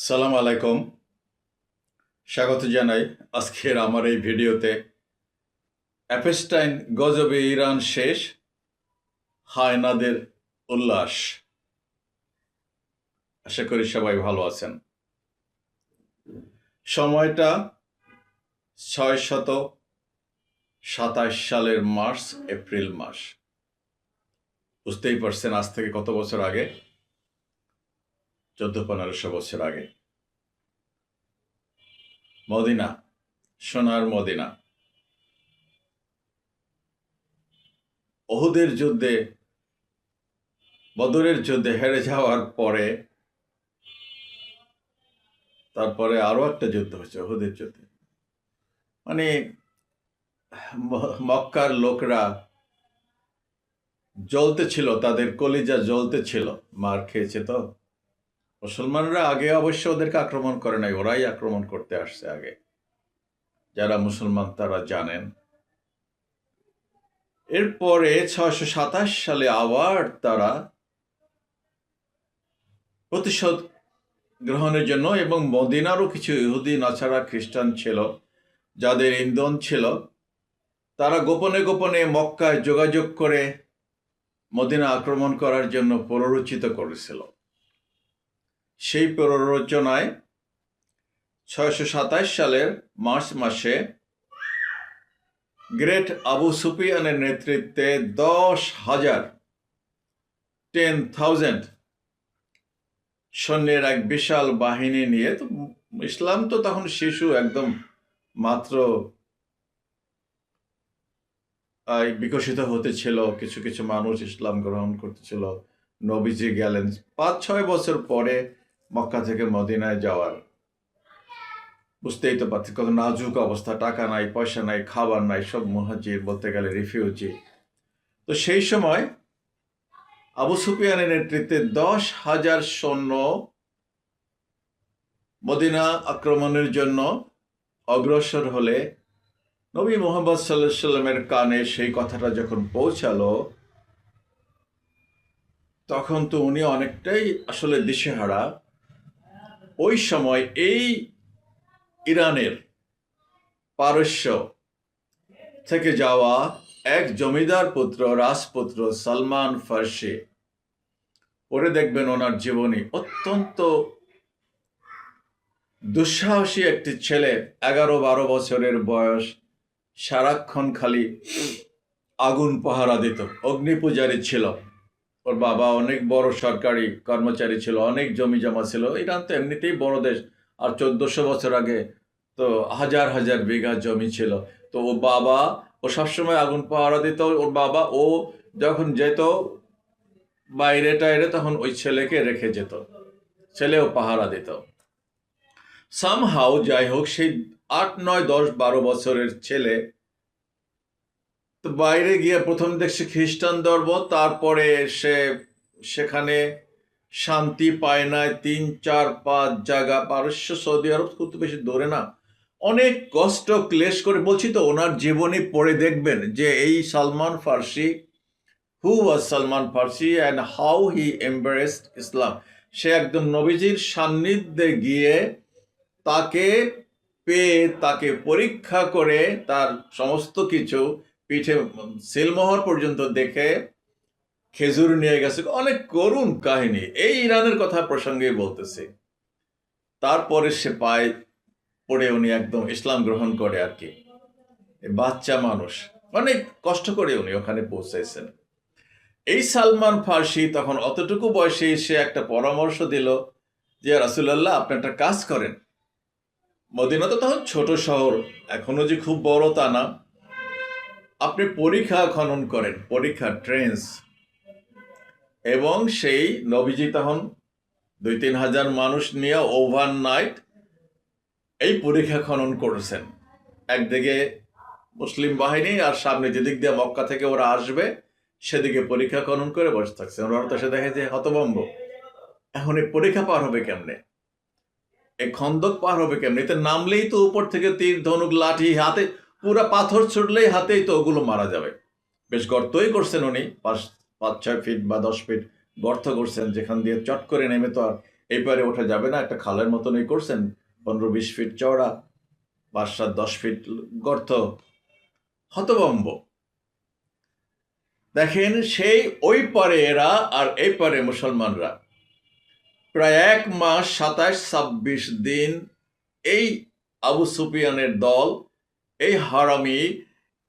সালাম আলাইকুম, স্বাগত জানাই আজকের আমার এই ভিডিওতে। অ্যাপেস্টাইন গজবে ইরান শেষ, হায়নাদের উল্লাস। আশা করি সবাই ভালো আছেন। সময়টা 627 সালের মার্চ এপ্রিল মাস। বুঝতেই পারছেন আজ থেকে কত বছর আগে, 1400-1500 বছর আগে। মদিনা, সোনার মদিনা। ওহুদের যুদ্ধে, বদরের যুদ্ধে হেরে যাওয়ার পরে তারপরে আরো একটা যুদ্ধ হয়েছে, ওহুদের যুদ্ধে। মানে মক্কার লোকরা জ্বলতে ছিল, তাদের কলিজা জ্বলতে ছিল, মার খেয়েছে তো। মুসলমানরা আগে অবশ্য ওদেরকে আক্রমণ করে নাই, ওরাই আক্রমণ করতে আসছে আগে। যারা মুসলমান তারা জানেন। এরপরে 627 সালে আবার তারা প্রতিশোধ গ্রহণের জন্য, এবং মদিনারও কিছু ইহুদি নাছাড়া খ্রিস্টান ছিল যাদের ইন্ধন ছিল, তারা গোপনে গোপনে মক্কায় যোগাযোগ করে মদিনা আক্রমণ করার জন্য প্ররোচিত করেছিল। সেই প্ররোচনায় 627 সালের মার্চ মাসে গ্রেট আবু সুফিয়ানের নেতৃত্বে 10,000 সৈন্যের এক বিশাল বাহিনী নিয়ে, তো ইসলাম তো তখন শিশু, একদম মাত্র বিকশিত হতেছিল, কিছু কিছু মানুষ ইসলাম গ্রহণ করতেছিল। নবীজি গেলেন 5-6 বছর পরে মক্কা থেকে মদিনায় যাওয়ার। বুঝতেই তো পারছি কত নাজুক অবস্থা, টাকা নাই, পয়সা নাই, খাবার নাই, সব মুহাজির, বলতে গেলে রিফিউজি। তো সেই সময় আবু সুফিয়ানের নেতৃত্বে 10,000 সৈন্য মদিনা আক্রমণের জন্য অগ্রসর হলে নবী মুহাম্মদ সাল্লাল্লাহু আলাইহি সাল্লামের কানে সেই কথাটা যখন পৌঁছালো, তখন তো উনি অনেকটাই আসলে দিশেহারা। ওই সময় এই ইরানের পারস্য থেকে যাওয়া এক জমিদার পুত্র, রাজপুত্র সালমান ফার্সি, পরে দেখবেন ওনার জীবনী, অত্যন্ত দুঃসাহসী একটি ছেলে, 11-12 বছরের বয়স, সারাক্ষণ খালি আগুন পাহারা দিত, অগ্নিপূজারী ছিল। ওর বাবা অনেক বড় সরকারি কর্মচারী ছিল, অনেক জমি জমা ছিল। ইরান তো এমনিতেই বড় দেশ, আর 1400 বছর আগে তো হাজার হাজার বিঘা জমি ছিল। তো ও সবসময় আগুন পাহারা দিত। ওর বাবা, ও যখন যেত বাইরে টাইরে, তখন ওই ছেলেকে রেখে যেত, ছেলেও পাহারা দিত। সামহাও যাই হোক, সেই 8, 9, 10, 12 বছরের ছেলে তো বাইরে গিয়ে প্রথম দেখছে খ্রিস্টান ধর্ম, তারপরে সে সেখানে শান্তি পায় না। 3, 4, 5 জায়গা, পারস্য, সৌদি আরব খুব বেশি দূরে না, অনেক কষ্ট ক্লেশ করে। বলছি তো, ওনার জীবনী পড়ে দেখবেন যে এই সালমান ফার্সি, হু ওয়াজ সালমান ফার্সি অ্যান্ড হাউ হি এমব্রেসড ইসলাম। সে একদম নবীজির সান্নিধ্যে গিয়ে তাকে পেয়ে, তাকে পরীক্ষা করে, তার সমস্ত কিছু পিঠে সিলমোহর পর্যন্ত দেখে খেজুর নিয়ে গেছে। অনেক করুণ কাহিনী, এই ইরানের কথা প্রসঙ্গে বলতেছে। তারপরে সে পায় পড়ে উনি একদম ইসলাম গ্রহণ করে আর কি। বাচ্চা মানুষ, অনেক কষ্ট করে উনি ওখানে পৌঁছেছেন। এই সালমান ফার্সি তখন অতটুকু বয়সে এসে একটা পরামর্শ দিল যে, রাসূলুল্লাহ, আপনি একটা কাজ করেন। মদিনা তো তখন ছোট শহর, এখনো যে খুব বড় তা না। আপনি পরীক্ষা খনন করেন, পরীক্ষা ট্রেন্স, এবং সেই নবীজি তখন 2-3 হাজার মানুষ নিয়ে ওভারনাইট এই পরীক্ষা খনন করেছেন। একদিকে মুসলিম বাহিনী, আর সামনে যেদিক দিয়ে মক্কা থেকে ওরা আসবে সেদিকে পরীক্ষা খনন করে বসে থাকছে। ওরা তো সে দেখে যে হতভম্ব, এখন এই পরীক্ষা পার হবে কেমনে, এই খন্দক পার হবে কেমনে? এতে নামলেই তো উপর থেকে তীর, ধনুক, লাঠি হাতে, পুরা পাথর ছুটলেই হাতেই তো ওগুলো মারা যাবে। বেশ গর্তই করছেন উনি, 5-6 ফিট বা 10 ফিট গর্ত করছেন, যেখান দিয়ে চট করে নেমে তো আর এই পারে ওঠা যাবে না, একটা খালের মতন এই করছেন, 15-20 ফিট চওড়া, 5-7-10 ফিট গর্ত, হতভম্ব। দেখেন সেই ওই পারে এরা আর এই পারে মুসলমানরা প্রায় 1 মাস 27-26 দিন এই আবু সুফিয়ানের দল, এই হারামি,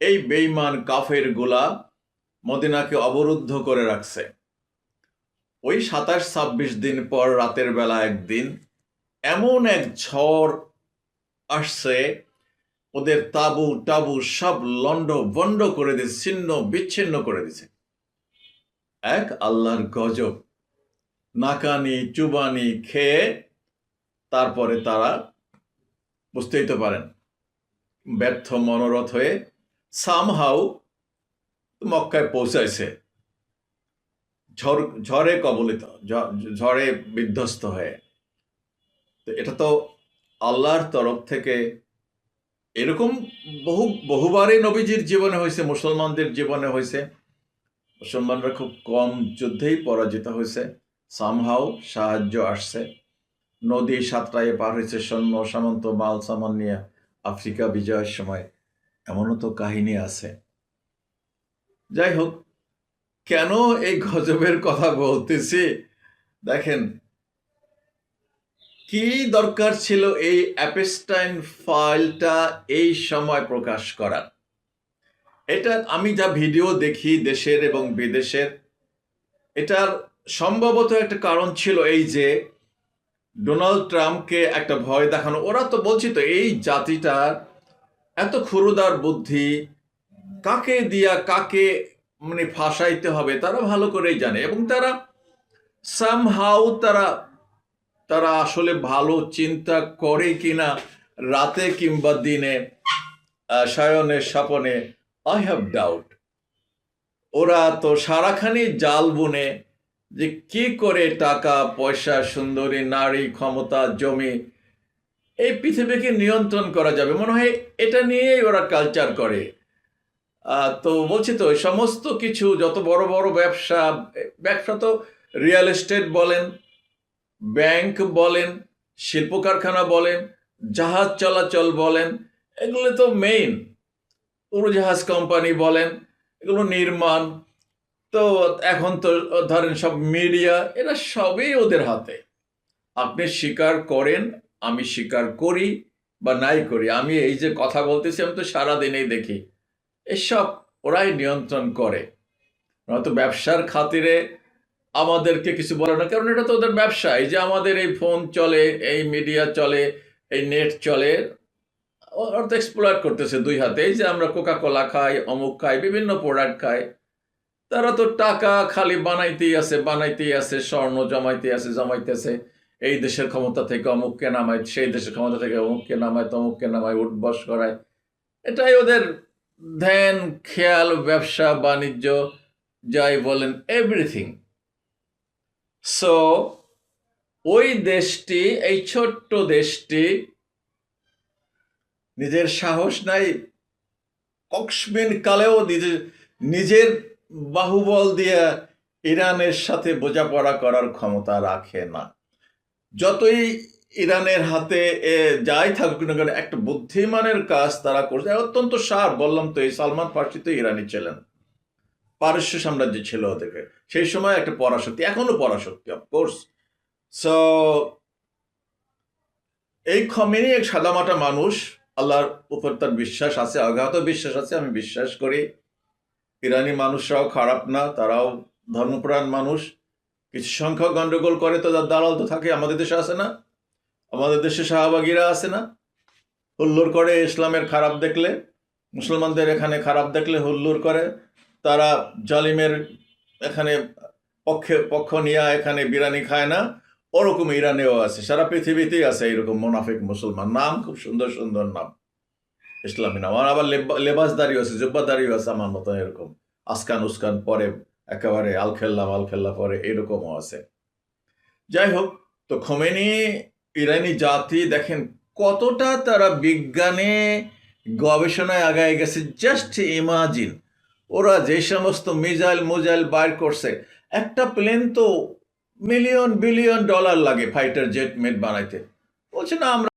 এই বেঈমান কাফের গুলা মদিনাকে অবরুদ্ধ করে রাখছে। ওই 27-26 দিন পর রাতের বেলা একদিন এমন এক ঝড় আসছে, ওদের তাবু টাবু সব লন্ড ভন্ড করে দিয়েছে, ছিন্ন বিচ্ছিন্ন করে দিছে। এক আল্লাহর গজব। নাকানি চুবানি খেয়ে তারপরে তারা, বুঝতেই তো পারেন, ব্যর্থ মনোরথ হয়ে সামহাউ মক্কায় পৌঁছাইছে, ঝড়ে কবলিত, ঝড়ে বিধ্বস্ত হয়ে। তো এটা তো আল্লাহর তরফ থেকে। এরকম বহুবারই নবীজির জীবনে হয়েছে, মুসলমানদের জীবনে হয়েছে। মুসলমানরা খুব কম যুদ্ধেই পরাজিত হয়েছে, সামহাও সাহায্য আসছে, নদী সাতটায় পার হয়েছে, সৈন্য সামন্ত মাল সামান নিয়ে আফ্রিকা বিজয়ের সময়, এমনও তো কাহিনী আছে। যাই হোক, কেন এই গজবের কথা বলতেছি দেখেন, কি দরকার ছিল এই অ্যাপস্টাইন ফাইলটা এই সময় প্রকাশ করার? এটা আমি যা ভিডিও দেখি দেশের এবং বিদেশের, এটার সম্ভবত একটা কারণ ছিল এই যে ডোনাল্ড ট্রাম্পকে একটা ভয় দেখানো। ওরা তো বলছি তো এই জাতিটার এত ক্ষুরুদার বুদ্ধি, কাকে দিয়া কাকে মানে ফাঁসাইতে হবে তারা ভালো করেই জানে, এবং তারা সামহাউ তারা আসলে ভালো চিন্তা করে কিনা রাতে কিংবা দিনে, শয়নে স্বপনে, আই হ্যাভ ডাউট। ওরা তো সারাখানি জাল বুনে যে কি করে টাকা পয়সা, সুন্দরী নারী, ক্ষমতা, জমি, এই পৃথিবীকে নিয়ন্ত্রণ করা যাবে, মনে হয় এটা নিয়েই ওরা কালচার করে। তো বলছি তো সমস্ত কিছু, যত বড় বড় ব্যবসা তো রিয়েল এস্টেট বলেন, ব্যাংক বলেন, শিল্প কারখানা বলেন, জাহাজ চলাচল বলেন, এগুলো তো মেইন, উড়োজাহাজ কোম্পানি বলেন, এগুলো নির্মাণ, তো এখন তো ধরেন সব মিডিয়া, এরা সবই ওদের হাতে। আপনি স্বীকার করেন, আমি স্বীকার করি বা নাই করি, আমি এই যে কথা বলতেছি আমি তো সারাদিনেই দেখি এসব ওরাই নিয়ন্ত্রণ করে। নয়তো ব্যবসার খাতিরে আমাদেরকে কিছু বলে না, কারণ এটা তো ওদের ব্যবসা। এই যে আমাদের এই ফোন চলে, এই মিডিয়া চলে, এই নেট চলে, ওরা তো এক্সপ্লয়েট করতেছে 2 হাতে। এই যে আমরা কোকা কোলা খাই, অমুক খাই, বিভিন্ন প্রোডাক্ট খাই, তারা তো টাকা খালি বানাইতেই আছে, স্বর্ণ জমাইতেছে, এই দেশের ক্ষমতা থেকে অমুককে নামায়, সেই দেশের ক্ষমতা থেকে অমুককে নামায়, তমুককে নামায়, উঠবস করায়। এটাই ওদের ধ্যান, খেয়াল, ব্যবসা বাণিজ্য, যাই বলেন, এভরিথিং। সো ওই দেশটি, এই ছোট্ট দেশটি, নিজের সাহস নাই, কক্সমিন কালেও নিজের বাহুবল দিয়ে ইরানের সাথে বোঝাপড়া করার ক্ষমতা রাখে না। যতই ইরানের হাতে যাই থাকুক না কেন, একটা বুদ্ধিমানের কাজ তারা করছে, অত্যন্ত শার্প। বললাম তো, এই সালমান ফার্সি তো ইরানি ছিলেন, পারস্য সাম্রাজ্য ছিল ওদেরকে সেই সময়, একটা পরাশক্তি, এখনো পরাশক্তি অফকোর্স। সো এই খমেনি এক সাদামাটা মানুষ, আল্লাহর উপর তার বিশ্বাস আছে, অগাধ বিশ্বাস আছে, আমি বিশ্বাস করি। ইরানি মানুষরাও খারাপ না, তারাও ধর্মপ্রাণ মানুষ। কিছু সংখ্যক গন্ডগোল করে তো দালাল তো থাকে, আমাদের দেশে আছে না? আমাদের দেশে শাহবাগীরা আছে না? হুল্লোড় করে ইসলামের খারাপ দেখলে, মুসলমানদের এখানে খারাপ দেখলে হুল্লোড় করে। তারা জালিমের এখানে পক্ষ নিয়ে এখানে বিরানি খায় না, ওরকম ইরানেও আছে, সারা পৃথিবীতেই আছে এরকম মোনাফিক মুসলমান। নাম খুব সুন্দর সুন্দর নাম, ইসলামী নাম। আর আবার লেবাসদারিও আছে, জুব্বাদারিও আছে আমার মতো, এরকম আসকান উস্কান পরে, একেবারে আলখেল্লা পরে, এরকমও আছে। যাই হোক, তো খোমেনি ইরানি জাতি দেখেন কতটা তারা বিজ্ঞানে গবেষণায় আগায় গেছে। জাস্ট ইমাজিন, ওরা যে সমস্ত মিজাইল বাইর করছে, একটা প্লেন তো মিলিয়ন বিলিয়ন ডলার লাগে ফাইটার জেট মেট বানাইতে। বলছে না, আমরা